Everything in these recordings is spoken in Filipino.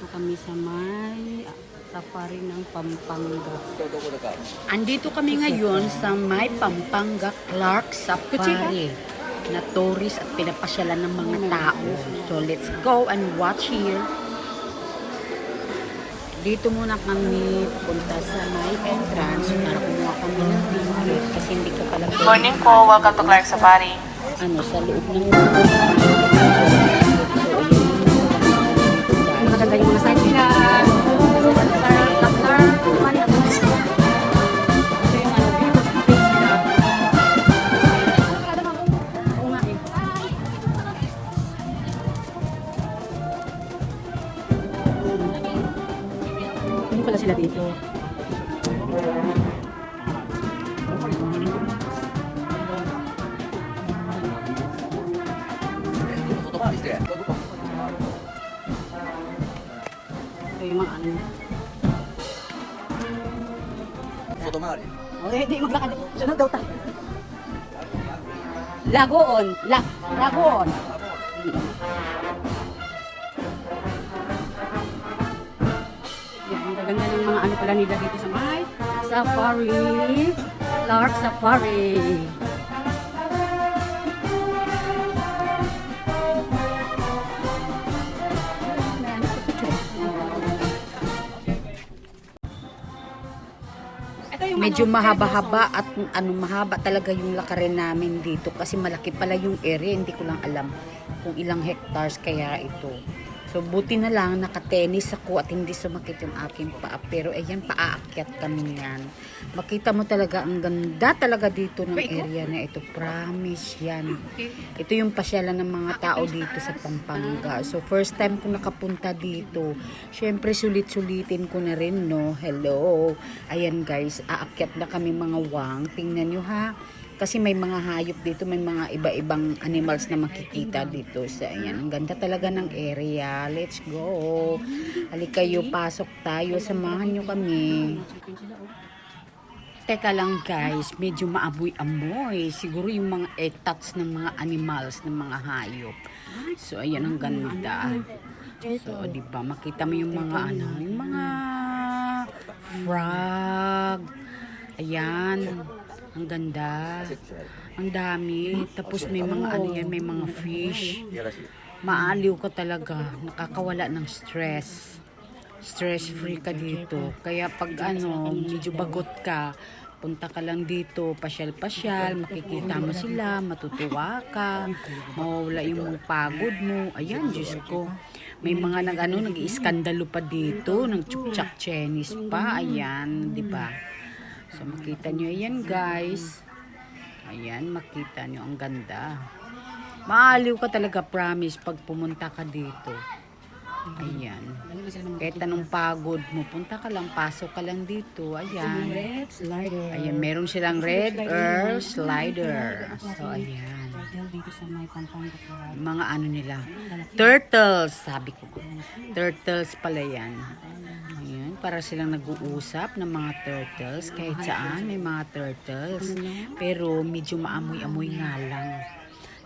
Andito kami sa may safari ng Pampanga. Andito kami ngayon sa may Pampanga Clark Safari na tourist at pinapasyalan ng mga tao. So let's go and watch here. Dito muna kami punta sa may entrance para kumuha kami ng ticket kasi hindi ka pala Good morning po. Welcome to Clark Safari. ano sa loob ng maganda yung mga side nila. Hindi pala sila dito. Ito yung mga ano. 外回り Okay, hindi maglakad. Sunod daw tayo. Lagoon. Lagoon. Ang gaganda ng mga ano pala nila dito sa may Safari. Clark Safari. Medyo mahaba-haba at mahaba talaga yung lakarin namin dito kasi malaki pala yung area, hindi ko lang alam kung ilang hectares kaya ito. So buti na lang nakatenis ako at hindi sumakit yung aking paa, pero ayan, paaakyat kami yan. Makita mo talaga ang ganda talaga dito ng area na ito, promise yan. Ito yung pasyalan ng mga tao dito sa Pampanga. So first time ko nakapunta dito, syempre sulit-sulitin ko na rin, no? Hello, ayan guys, aakyat na kami mga wang, tingnan nyo ha. Kasi may mga hayop dito, may mga iba-ibang animals na makikita dito. So, ayan, ang ganda talaga ng area. Let's go. Halika kayo, pasok tayo. Samahan nyo kami. Teka lang guys, medyo maamoy-amoy. Siguro yung mga etats ng mga animals, ng mga hayop. So, ayan, ang ganda. So, diba, makita mo yung mga ano, yung mga frog. Ayan. Ang ganda. Ang dami. Tapos may mga ano yan, may mga fish. Maaliw ka talaga. Nakakawala ng stress. Stress free ka dito. Kaya pag ano, medyo bagot ka, punta ka lang dito, pasyal-pasyal, makikita mo sila, matutuwa ka, mawawala yung pagod mo. Ayan, Diyos ko. May mga nag-iiskandalo pa dito, ng tsuktsak Chinese pa. Ayan, di ba? So, makita nyo, ayan guys. Ayan, makita nyo, ang ganda. Maaliw ka talaga, promise, pag pumunta ka dito. Ayan. Kahit anong pagod mo, punta ka lang, pasok ka lang dito. Ayan. Ayan, meron silang red earth slider. So, ayan. Mga ano nila. Turtles, sabi ko. Turtles pala yan. Ayan, para silang nag-uusap ng mga turtles. Kahit saan may mga turtles. Pero medyo maamoy-amoy nga lang.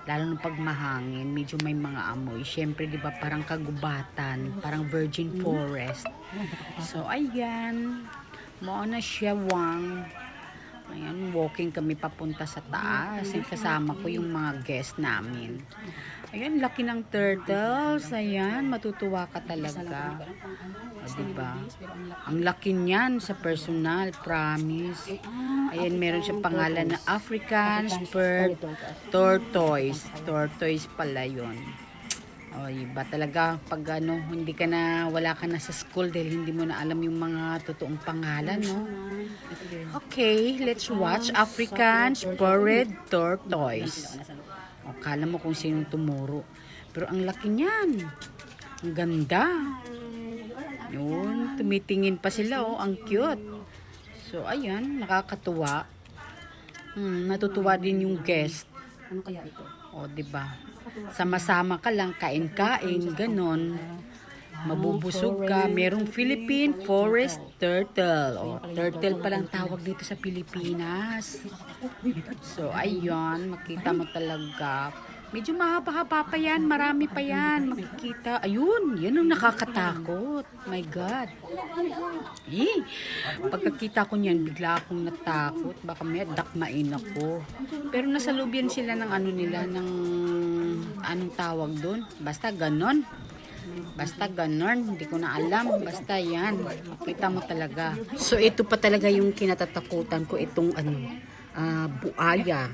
Lalo na pag mahangin, medyo may mga amoy. Siyempre, di ba, parang kagubatan, parang virgin forest. So, ayan. Mo na siya, wang. Ayan, walking kami papunta sa taas. Kasama ko yung mga guest namin. Ayan, laki ng turtles. Ayan, matutuwa ka talaga. O, diba? Ang laki niyan sa personal, promise. Ayan, meron siya pangalan na African Spurred Tortoise. Tortoise pala yun. O, iba talaga pag ano, hindi ka na, wala ka na sa school dahil hindi mo na alam yung mga totoong pangalan, no? Okay, let's watch African Spurred Tortoise. O, kala mo kung sinong tumuro. Pero ang laki niyan. Ang ganda. Yun, tumitingin pa sila, oh, ang cute. So, ayan, nakakatuwa. Natutuwa din yung guest. Ano kaya ito? O, diba? Sama-sama ka lang, kain-kain, ganon. Mabubusog ka. Merong Philippine Forest Turtle. O, turtle palang tawag dito sa Pilipinas. So, ayun, makita mo talaga. Medyo mahaba-haba pa yan, marami pa yan, makikita. Ayun, yun ang nakakatakot. My God. Eh, pagkakita ko niyan, bigla akong natakot. Baka may dakmain ako. Pero nasa loob yan sila ng ano nila, ng anong tawag doon. Basta ganon. Basta ganon, hindi ko na alam. Basta yan, kita mo talaga. So ito pa talaga yung kinatatakutan ko, itong buaya.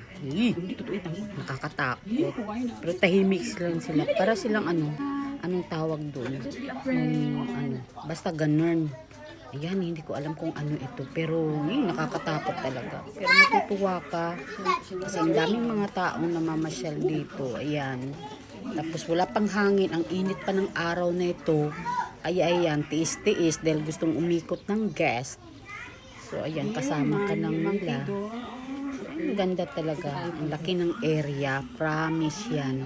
Nakakatakot. Pero tahimik lang sila. Para silang anong tawag doon? Basta ganon. Ayan, hindi ko alam kung ano ito. Pero nakakatakot talaga. Pero matutuwa ka. Kasi ang daming mga taong namamasyal dito. Ayan. Tapos wala pang hangin. Ang init pa ng araw na ito. Ayan, tiis-tiis dahil gustong umikot ng guest. So ayan, kasama ka ng nila. Ang ganda talaga. Ang laki ng area. Promise yan.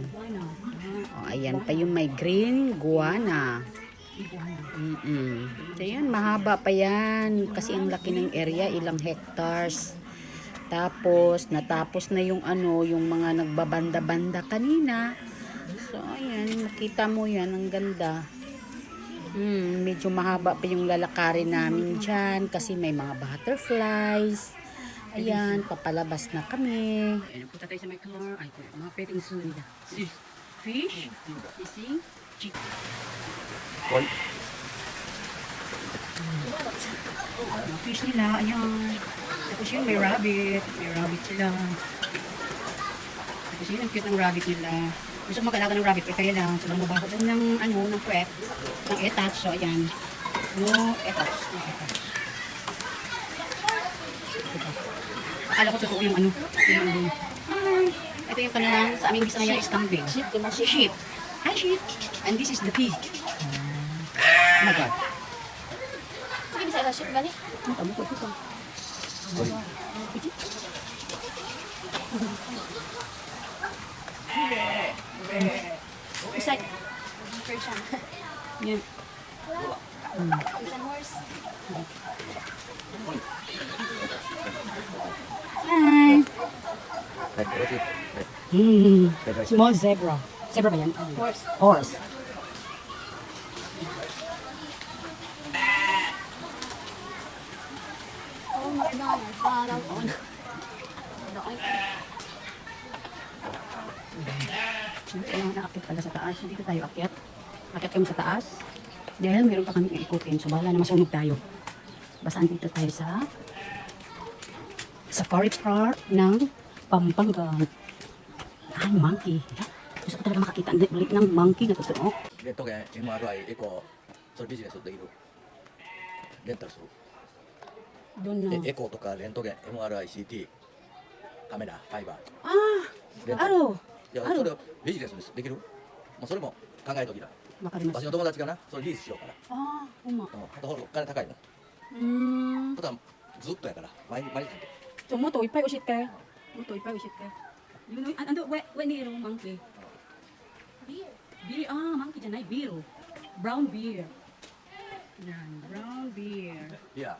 O, ayan pa yung may green guana. So yun, mahaba pa yan. Kasi ang laki ng area, ilang hectares. Tapos, natapos na yung yung mga nagbabanda-banda kanina. So ayan, makita mo yan. Ang ganda. Medyo mahaba pa yung lalakarin namin dyan. Kasi may mga butterflies. Ayan, papalabas na kami. Ayan, punta tayo sa my car. Ay, mga petting zoo nila. Fish, fishing, chicken. Mga fish nila, ayan. Tapos yun, may rabbit. May rabbit sila. Tapos yun, ang cute ng rabbit nila. Gusto mag-alaga ng rabbit, kaya lang. So, lang mabaho doon ng puwet, ng etats. So, ayan. No etats. Akala ko totoo yung ito yung kanilang, sa aming Bisaya is kambing. Sheep. Hi, sheep. And this is the pig. Oh my God. Sige, bisa ka sheep gani? Ang tamo ko ito. Isa. Persian. Yan. Persian horse. Hi. Small zebra. Zebra ba yan? Horse. Horse. Oh, McDonald's. Parang on. Kailangan na-akit pala sa taas. Dito tayo akyat. Akyat kami sa taas. Dahil meron pa kami ikutin. So, bahala na masunog tayo. Basta andito tayo sa Safari Park ng Pampanga. Ay, monkey. Gusto ko talaga makakita ang ulit ng monkey na totoo. レントゲン、MRI、エコー、それビジネスできる。レンタルする。 Doon na. エコーとかレントゲン、MRI、CT、カメラ、ファイバー。 Ah! レンタル Aro! いや、それをビジネスにできる。まあ、それも考えときだ。 Makarimas. 私の友達がな、それリースしようから。 Ah, uma. あとほら、お金高いもん。 Hmm. あとはずっとやから、毎日。 So, mo to, ipay usit ka. Mo to, ipay usit ka. You know, ando, we niro, monkey. Beer. Beer, monkey dyan ay beer. Brown beer. Yan, brown beer. いや、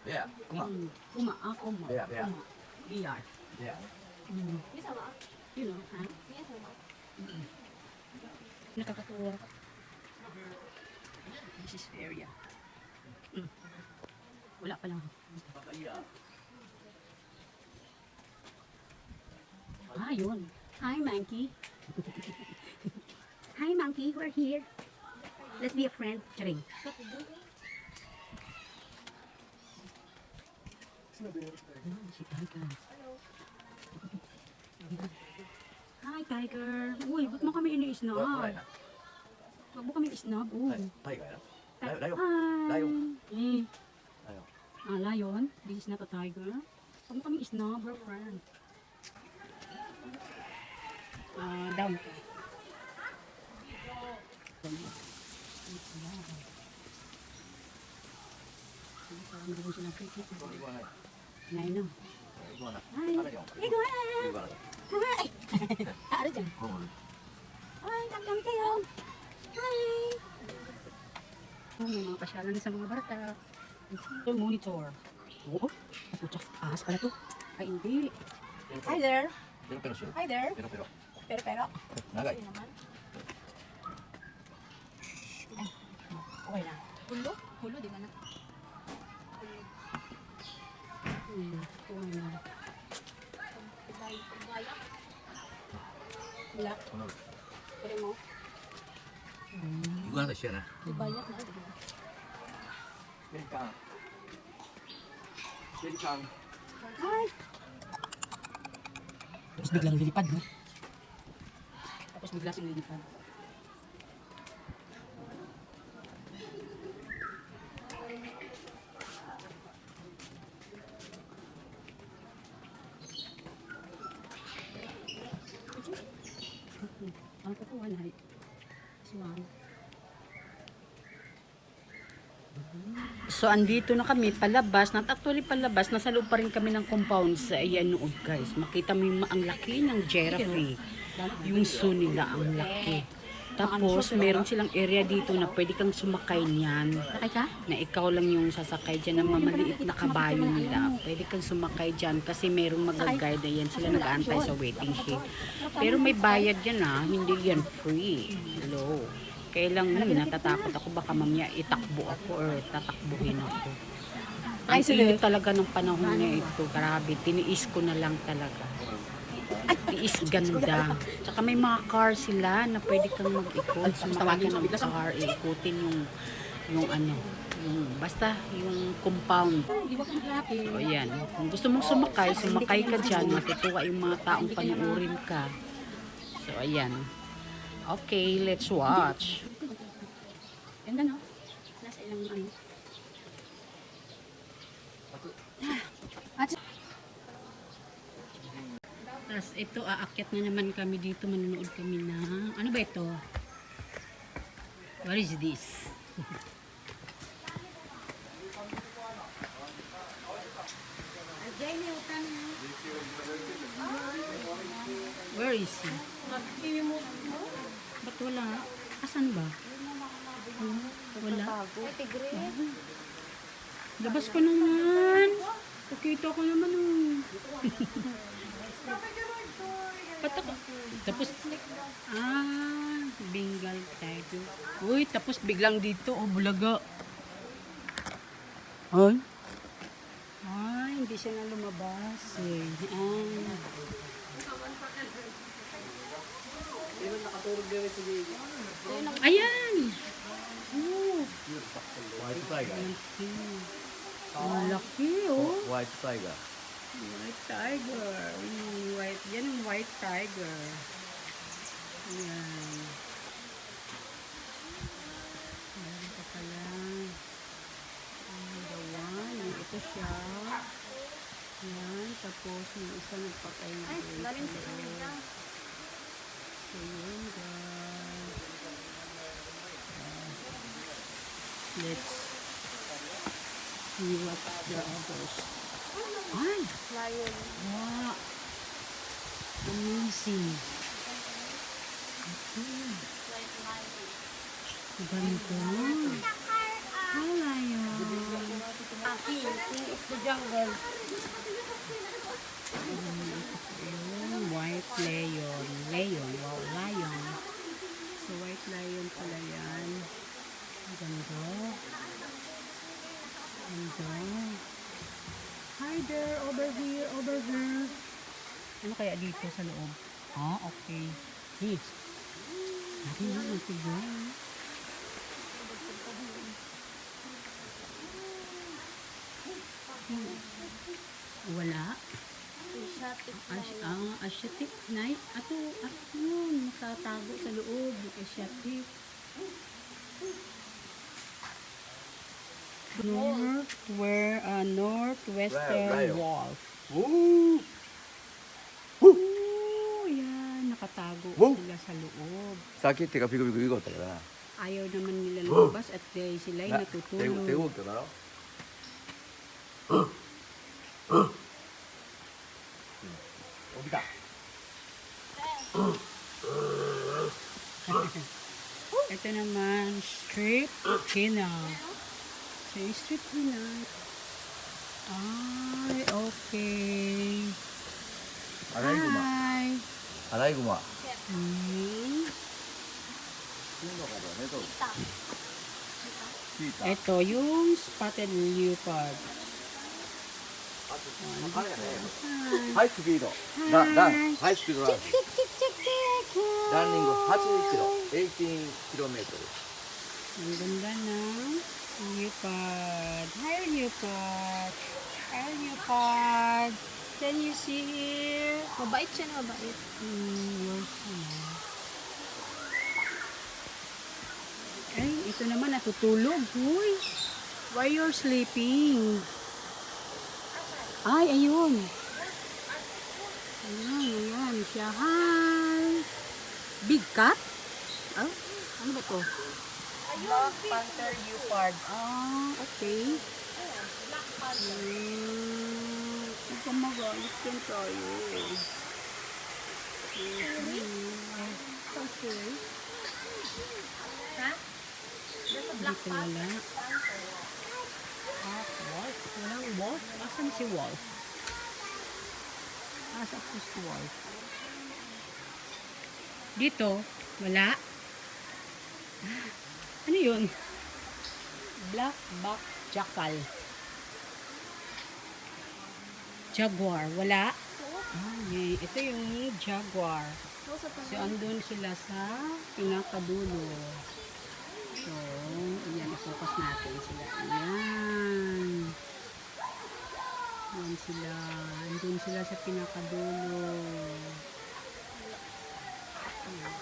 いや、くま。 Kuma, kuma. Beer, beer. Kuma. Beer. いや、 Bisa ba? You know, ha? Bisa ba? Nakakatuwa. This is area. Wala pa lang. Yun. Hi, monkey. Hi, monkey. We're here. Let's be a friend. Charing. Si Tiger. Hi, Tiger. Uy, ba't mo kami ini-snub? これな。 Wag mo kami i-snub. はい Uy. タイガーやな。ライオン。 Hi. ライオン。 Eh. ライオン。 Lion. This is not a tiger. Wag mo kami i-snub. We're friends. Down ka. Parang hindi mo sila cricket. これイグアナや。 Nay na. イグアナ。 Hi. カメレオン。 Iguana. イグアナだ。 Hi. Ano dyan? うん Hi, kami kayo. Hi. Oh, may mga pasyalan sa mga bata. Ito, monitor. Oo. Putya, ahas pala to. Ay, hindi. Hi there. ペロペロしてる。 Hi there. ペロペロ。Pero. 長い naman. Okay na. Hulo? Hulo, di ba na? Okay na. Tibayak. Wala. この Pero mo, イグアナと一緒やな tibayak na. ペリカンペリカン Tapos biglang lilipad, no? Tapos biglang lilipad. Ang kukuha na. Swan. So, andito na kami, palabas, not actually palabas, nasa loob pa rin kami ng compound sa ayan noon, guys. Makita mo yung ang laki ng giraffe. Yung zoo nila, ang laki. Tapos, meron silang area dito na pwede kang sumakay niyan. Na ikaw lang yung sasakay dyan ng mamaliit na kabayo nila. Pwede kang sumakay dyan kasi merong mag-guide. Ayan, sila nag-aantay sa waiting shed. Pero may bayad yan ha, hindi yan free. Hello. Kaya lang natatakot ako baka mamaya itakbo ako or tatakbuhin ako. Ang init talaga ng panahon niya ito. Grabe, tiniis ko na lang talaga. Tiis ganda. Tsaka may mga car sila na pwede kang mag-ikot. Sumakay ka ng car, ikutin yung ano, basta yung compound. O yan. Kung gusto mong sumakay ka dyan. Matutuwa yung mga taong panuorin ka. So ayan. Okay, let's watch. Ganda, no? Nasa ilang ano. Tapos ito, aakyat na naman kami dito. Manonood kami na... Ano ba ito? What is this? Where is he? Ba't wala? Asan ba? Wala. Ay, tigre. Labas ko naman. Pakita ko naman. Tapos, Bengal tiger. Uy, tapos biglang dito, bulaga. Ay. Ay, hindi siya na lumabas. Eh. Ayan. White tiger Ang laki, oh. White tiger White tiger. Yan ang white tiger. Yan. Meron pa pala. The one. Ito siya. Yan. Tapos yung isa nagpatay na. Ay, galing sa kanila. So yun, guys. Let's see what the others. Ay! Lion. Wow! Amazing! Ganito. Hi, Lion! King of the jungle. White lion. Wow, lion. So, white lion pala yan. Ganda. Hi there, over here. Ano kaya dito sa loob? Okay. Yes. Natin na, magtigay. Wala. Asiatic night. Ato yun. Nakatago sa loob. Asiatic. Northwestern wall. Woo! Yan. Nakatago Wow. sila sa loob. さっき手がピクピクピクったから Ayaw naman nila lumabas at dahil sila'y な手 natutulog. 動きだろ 起きた Ito naman, strip hina. So, yung strip hina. Ay, okay. アライグマ Hi. アライグマ Yes. Hmm. 普通の方ねとチータ Ito, yung spotted leopard. あれやねハイスピードランハイスピードランランニング8キロ18キロメートル Ang ganda ng leopard. Hi, leopard. Hi, leopard. Can you see here? Mabait siya na, mabait. Where's Ay, ito naman natutulog. Huy. Why you're sleeping? Ay, ayun. Ayan siya. Hi. Big cat? Oh, ano ba to? Black Panther Leopard. Ah, okay. Huwag kang magalit yan tayo. Okay. Dito wala. Ah, wolf? Walang wolf? Asan si wolf? Asan si wolf? Dito? Wala? Ano yun? Black back jackal. Jaguar. Wala? Ay, ito yung jaguar. So, andun sila sa pinakadulo. So, ayan, i-focus natin sila. Ayan. Ayan sila. Andun sila sa pinakadulo.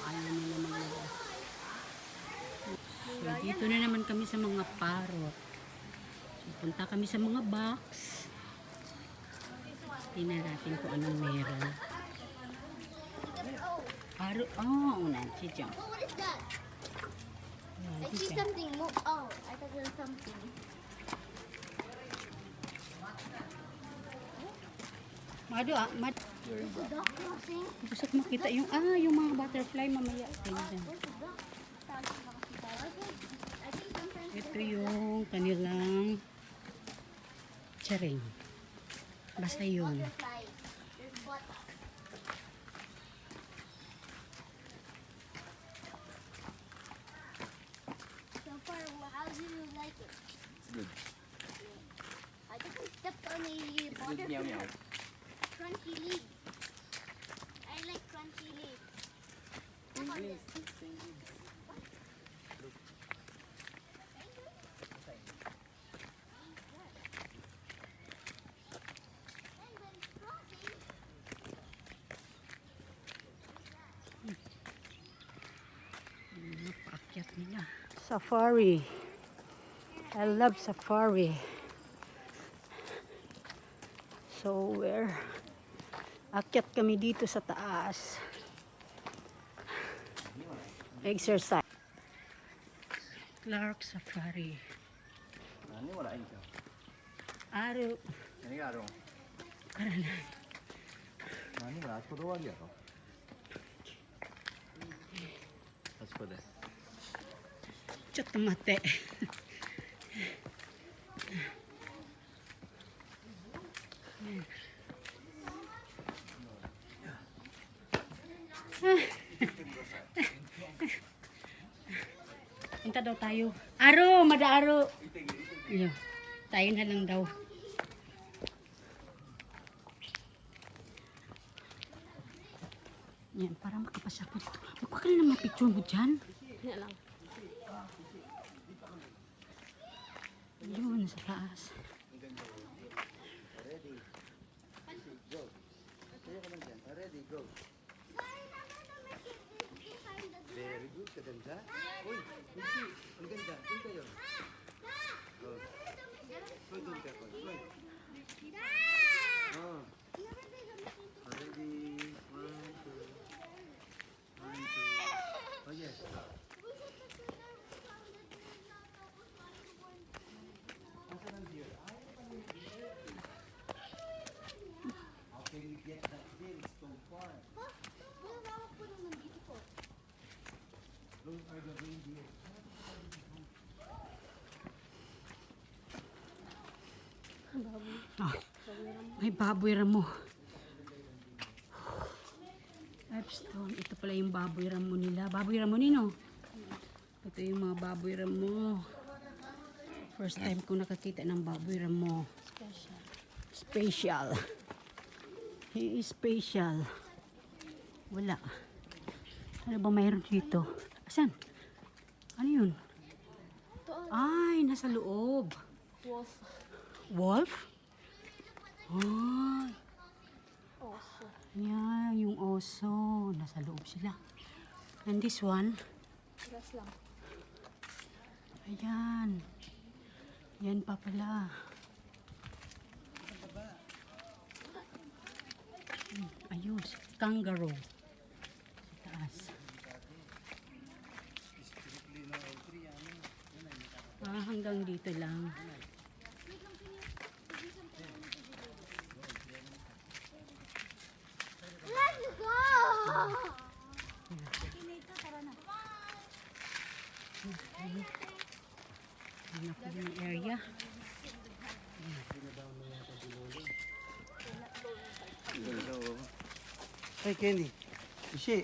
Ayaw nila maglaro. So, dito na naman kami sa mga parrot. So, punta kami sa mga box. Tingnan natin kung anong meron. Parrot. Oh, nanti dyan. Oh, what is that? I see something move. Oh, I thought there was something. Mado ah, There's a duck crossing. gusto ko makita yung, yung mga butterfly mamaya. Tingnan. There's a duck. I think sometimes Ito yung kanilang charing. Basta yun. butterfly. There's butterfly. So far, how do you like it? good I think I stepped on a butterfly. meow meow Crunchy leaves. I like crunchy leaves. Look on this. Napaakyat nila. Safari. I love safari. So where? Akyat kami dito sa taas. Exercise. Clark Safari. 何もないんじゃん Araw. 何があるん Karan. 何もないあそこで終わりやろあそこで ちょっと待って。Punta daw tayo. Aro, madaaro. Iyo, tayo na lang daw. Yan, para makapasya ko dito. Magkuha ka na ng mga picture mo dyan. Yan lang. Yun, sa taas. Very good, kaganda. Uy, Lucy, ang ganda. Doon kayo. Oh. Uy, doon ka. Uy. Oh. Ready? 1, 2. 1, 2. Oh, yes. Asan ang deer? How can you get that deer? It's so far. Those are the reindeer. May baboy ramo. Epstone. Ito pala pala yung baboy ramo nila. Baboy ramo nino. Ito yung mga baboy ramo. First time ko nakakita ng baboy ramo. Special. He is special. Wala. Ano ba mayroon dito? Asan? Ano yun? Ay, nasa loob. Wolf. Wolf? Ay. Yan, yung oso. Nasa loob sila. And this one? Grass lang. Ayan. Yan pa pala. Ayun, kangaroo. Sa taas. Hanggang dito lang. Let's go! Hanap ko yung area. Hey, Candy. Ishi,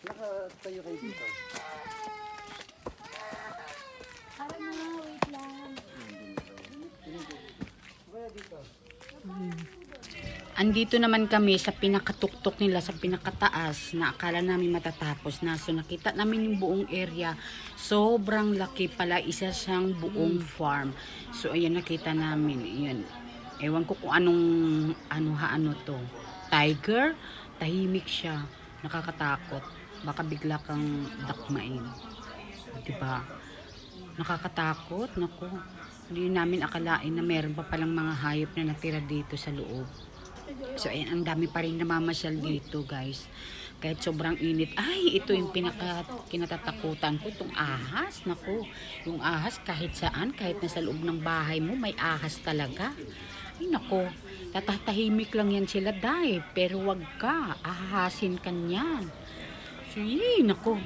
nakatayo kayo dito. Para na, wait lang. Andito naman kami sa pinakatuktok nila, sa pinakataas, na akala namin matatapos na. So nakita namin yung buong area. Sobrang laki pala, isa siyang buong farm. So ayan, nakita namin. Ayan. Ewan ko kung ano to. Tiger, tahimik siya. Nakakatakot. Baka bigla kang dakmain. Diba? Nakakatakot. Naku. Hindi namin akalain na meron pa palang mga hayop na natira dito sa loob. So ayan, ang dami pa rin namamasyal dito, guys. Kahit sobrang init. Ay, ito yung kinatatakutan ko, itong ahas. Naku, yung ahas kahit saan, kahit nasa loob ng bahay mo, may ahas talaga. Ay, naku, tatatahimik lang yan sila, dahil. Pero wag ka, ahahasin ka niyan. So, naku,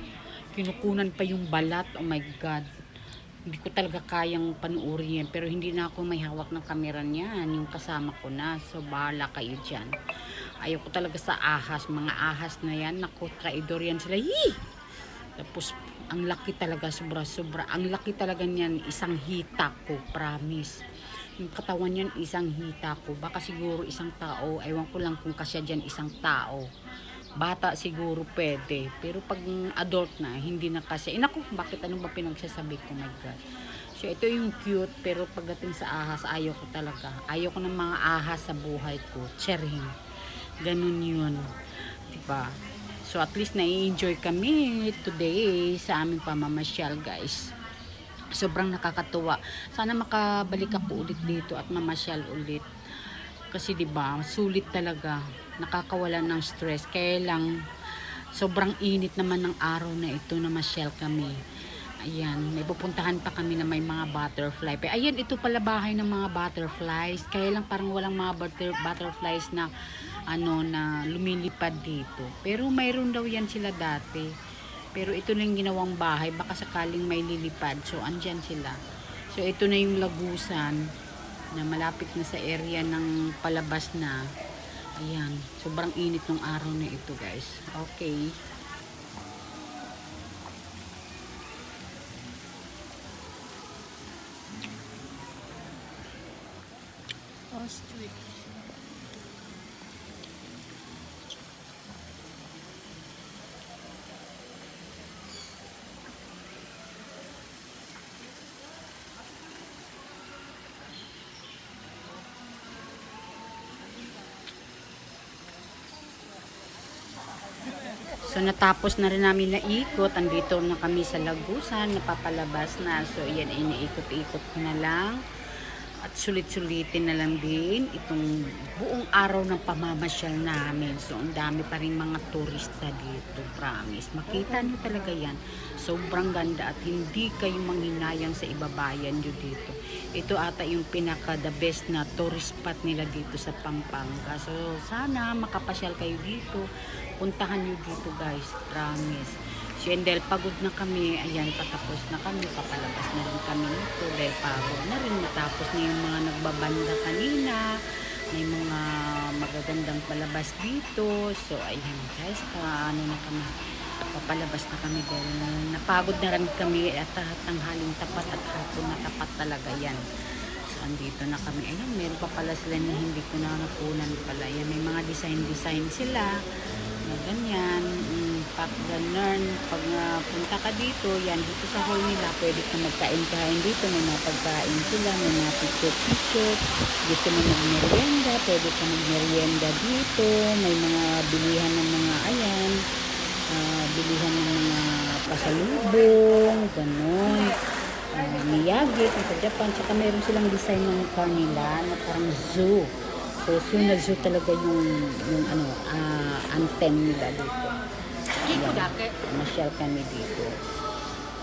kinukunan pa yung balat. Oh my God. Hindi ko talaga kayang panuorin yan. Pero hindi na ako may hawak ng kamera niyan. Yung kasama ko na. So, bahala kayo dyan. Ayaw ko talaga sa ahas. Mga ahas na yan. Naku, traidor yan sila. Yee! Tapos, ang laki talaga. Sobra-sobra. Ang laki talaga niyan. Isang hita ko. Promise. Yung katawan niyan, isang hita ko. Baka siguro isang tao. Ewan ko lang kung kasya dyan isang tao. Bata siguro pwede. Pero pag adult na, hindi na kasi. Naku, bakit ano ba pinagsasabi ko? My God. So, ito yung cute. Pero pagdating sa ahas, ayaw ko talaga. Ayaw ko ng mga ahas sa buhay ko. Charing. Ganun yun. Diba? So, at least nai-enjoy kami today sa aming pamamasyal, guys. Sobrang nakakatuwa. Sana makabalik ako ulit dito at mamasyal ulit. Kasi 'di ba, sulit talaga. Nakakawala ng stress. Kaya lang sobrang init naman ng araw na ito na masyal kami. Ayan, may pupuntahan pa kami na may mga butterfly. Pero ayan, ito pala bahay ng mga butterflies. Kaya lang parang walang mga butterflies na na lumilipad dito. Pero mayroon daw yan sila dati. Pero ito na yung ginawang bahay. Baka sakaling may lilipad. So, andyan sila. So, ito na yung lagusan na malapit na sa area ng palabas na. Ayan. Sobrang init ng araw na ito, guys. Okay. Ostrich. So, natapos na rin namin na ikot. Andito na kami sa lagusan. Napapalabas na. So, yan, iniikot-ikot ko na lang. At sulit-sulitin na lang din itong buong araw ng pamamasyal namin. So, ang dami pa rin mga turista dito. Promise. Makita nyo talaga yan. Sobrang ganda at hindi kayo manghinayang sa ibabayan nyo dito. Ito ata yung pinaka-the best na tourist spot nila dito sa Pampanga. So, sana makapasyal kayo dito. Puntahan nyo dito, guys. Promise. So, and dahil pagod na kami, ayan, patapos na kami, papalabas na rin kami nito dahil pagod na rin, matapos na yung mga nagbabanda kanina, May mga magagandang palabas dito. So, ayan guys, paano na kami, papalabas na kami dahil napagod na rin kami at tanghaling tapat at hapon na tapat talaga yan. So, andito na kami. Ayan, meron pa pala sila na hindi ko na nakunan pala. Ayan, may mga design sila na ganyan. Pag ganun, pag punta ka dito, yan, dito sa hall nila, pwede ka magkain-kain dito. May mga pagkain sila, may mga picture-picture. Gusto mo mag-merienda, pwede ka mag-merienda dito. May mga bilihan ng mga, ayan, bilihan ng mga pasalubong, ganun. Miyagi, kung sa Japan. Tsaka meron silang design ng car nila na parang zoo. So, zoo talaga yung anthem nila dito. Masyal kami dito.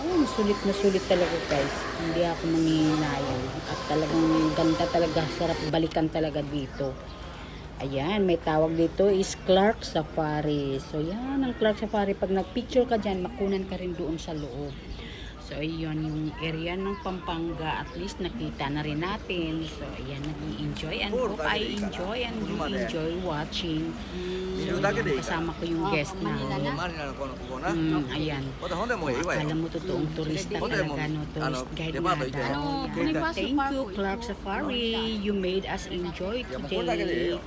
Ayun, sulit na sulit talaga guys. Hindi ako manghihinayang. At talagang ganda talaga. Sarap balikan talaga dito. Ayan, may tawag dito is Clark Safari. So, yan ang Clark Safari. Pag nag-picture ka dyan, makunan ka rin doon sa loob. So, ayun, yung area ng Pampanga, at least nakita na rin natin. So, ayan, nag-i-enjoy and hope I enjoy and you enjoy watching. So, ayan, kasama ko yung guest na. マニラのこのここな。 Ayan. ほんでもうええわよ。 Akala mo totoong turista talaga, no? Tourist guide na tayo. Thank you, Clark Safari. You made us enjoy today.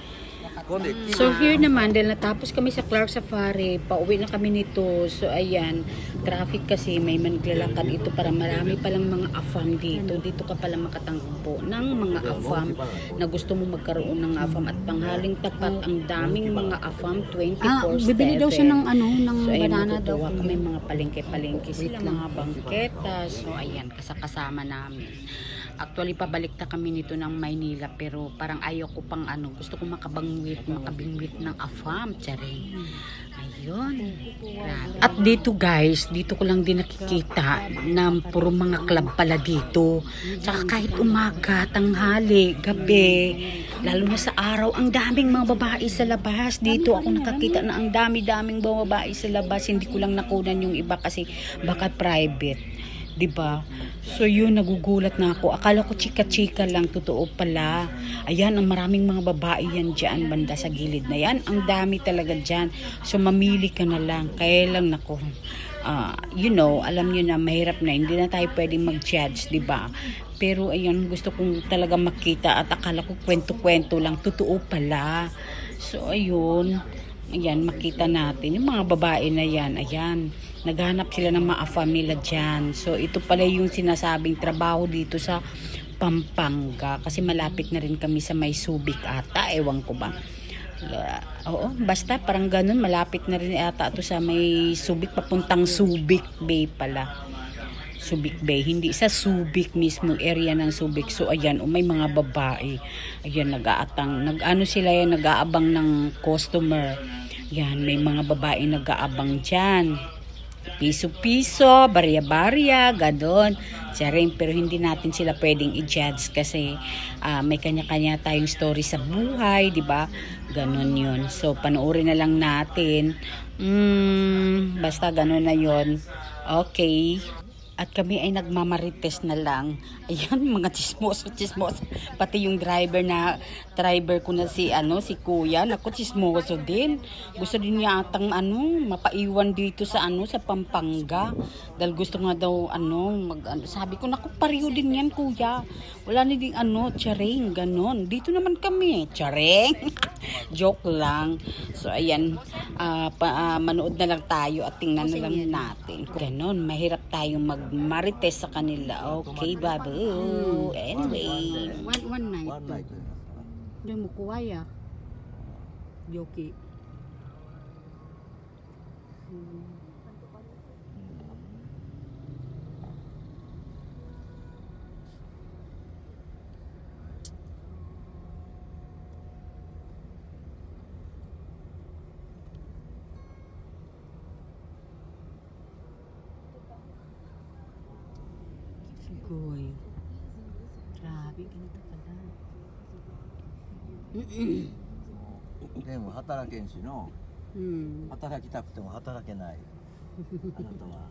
So here naman, dahil natapos kami sa Clark Safari, pauwi na kami nito. So ayan, traffic kasi, may managlalakad ito para marami palang mga AFAM dito. Dito ka pala makatangpo ng mga AFAM na gusto mo magkaroon ng AFAM at panghaling tapat ang daming mga AFAM 24/7. Bibili daw siya ng ng So ayun, banana daw. matutuwa kami mga palengke-palengke sila, mga bangketa. So ayan, kasama namin. Actually, pabalik na kami nito ng Maynila pero parang ayaw ko pang gusto ko makabingwit ng AFAM, charing. Ayun. Grabe. At dito guys, dito ko lang din nakikita na puro mga club pala dito. Tsaka kahit umaga, tanghali, gabi, lalo na sa araw, ang daming mga babae sa labas. Dito ako nakakita na ang dami-daming mga babae sa labas. Hindi ko lang nakunan yung iba kasi baka private. 'Di ba? So yun, nagugulat na ako. Akala ko chika-chika lang, totoo pala. Ayan, ang maraming mga babae yan dyan, banda sa gilid na yan. Ang dami talaga dyan. So mamili ka na lang. Kaya lang nako. Alam nyo na mahirap na. Hindi na tayo pwedeng mag-judge, 'di ba? Pero ayun, gusto kong talaga makita at akala ko kwento-kwento lang, totoo pala. So ayun. Ayan, makita natin yung mga babae na yan. Ayan, naghanap sila ng mga AFAM nila dyan. So, ito pala yung sinasabing trabaho dito sa Pampanga. Kasi malapit na rin kami sa may Subic ata. Ewan ko ba. Oo, basta parang ganun. Malapit na rin ata ito sa may Subic. Papuntang Subic Bay pala. Subic Bay, hindi sa Subic mismo, area ng Subic. So ayan, may mga babae. Ayan, sila yan, nag-aabang ng customer. Yan, may mga babae nag-aabang dyan. Piso-piso, barya-barya, gadon. Charing, pero hindi natin sila pwedeng i-judge kasi may kanya-kanya tayong story sa buhay, di ba? Ganon yun. So, panoorin na lang natin. Basta ganon na yun. Okay. At kami ay nagmamarites na lang. Ayan, mga chismoso. Pati yung driver ko na si kuya, naku, chismoso din. Gusto din niya atang mapaiwan dito sa sa Pampanga. Dahil gusto nga daw sabi ko, naku, pariyo din yan kuya. Wala na din charing, ganon. Dito naman kami, charing. Joke lang. So ayan, manood na lang tayo at tingnan na lang natin. Ganon, mahirap tayong magmarites sa kanila. Okay, babu. Anyway. One night. One night. Hindi mo kuwaya. Joki. Goy. Grabe, ganito pala. でも働けんしの。 働きたくても働けない。あなたは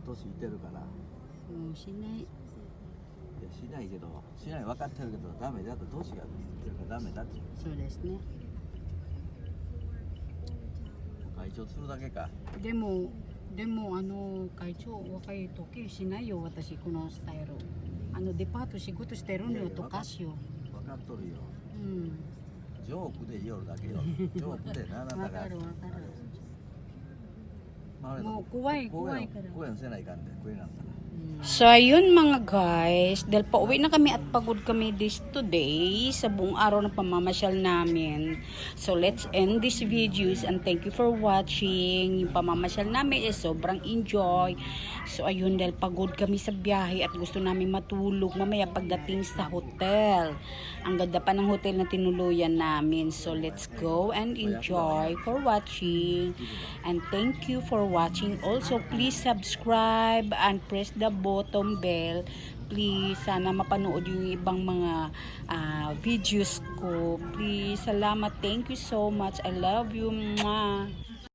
年いってるから。 Sinay. やしないけどしない分かってるけどダメだとどうしが言ってるからダメだってそうですね。会長するだけかでも会長若い時しないよ私このスタイル。デパート仕事してるのよとかしよ。分かっとるようん。ジョークで言いよるだけよジョークでなあなたがわかるわかる。まああれだもう怖いから。公演せないかんで公演なんだから So, ayun mga guys, dahil pauwi na kami at pagod kami this today sa buong araw ng pamamasyal namin. So, let's end this videos and thank you for watching. Yung pamamasyal namin is sobrang enjoy. So, ayun, dahil pagod kami sa biyahe at gusto namin matulog mamaya pagdating sa hotel. Ang ganda pa ng hotel na tinuluyan namin. So, let's go and enjoy for watching. And thank you for watching. Also, please subscribe and press the bottom bell. Please, sana mapanood yung ibang mga videos ko. Please, salamat. Thank you so much. I love you. Mwah.